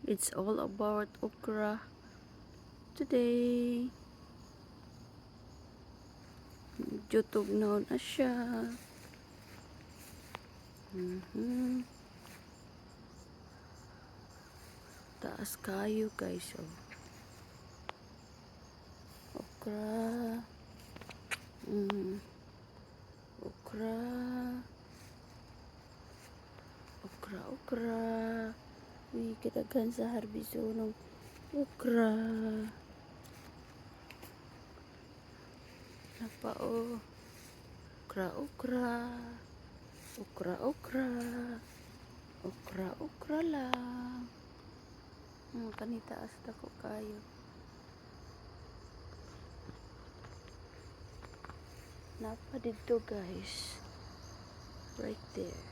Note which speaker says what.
Speaker 1: It's all about okra today. YouTube na siya. Taas kayo guys, oh. Okra. Okra. Okra. Uy, kitaghan sa harbiso ng okra. Napa, oh. Okra. Okra lang. Kanitaas ako kayo. Napa dito guys. Right there.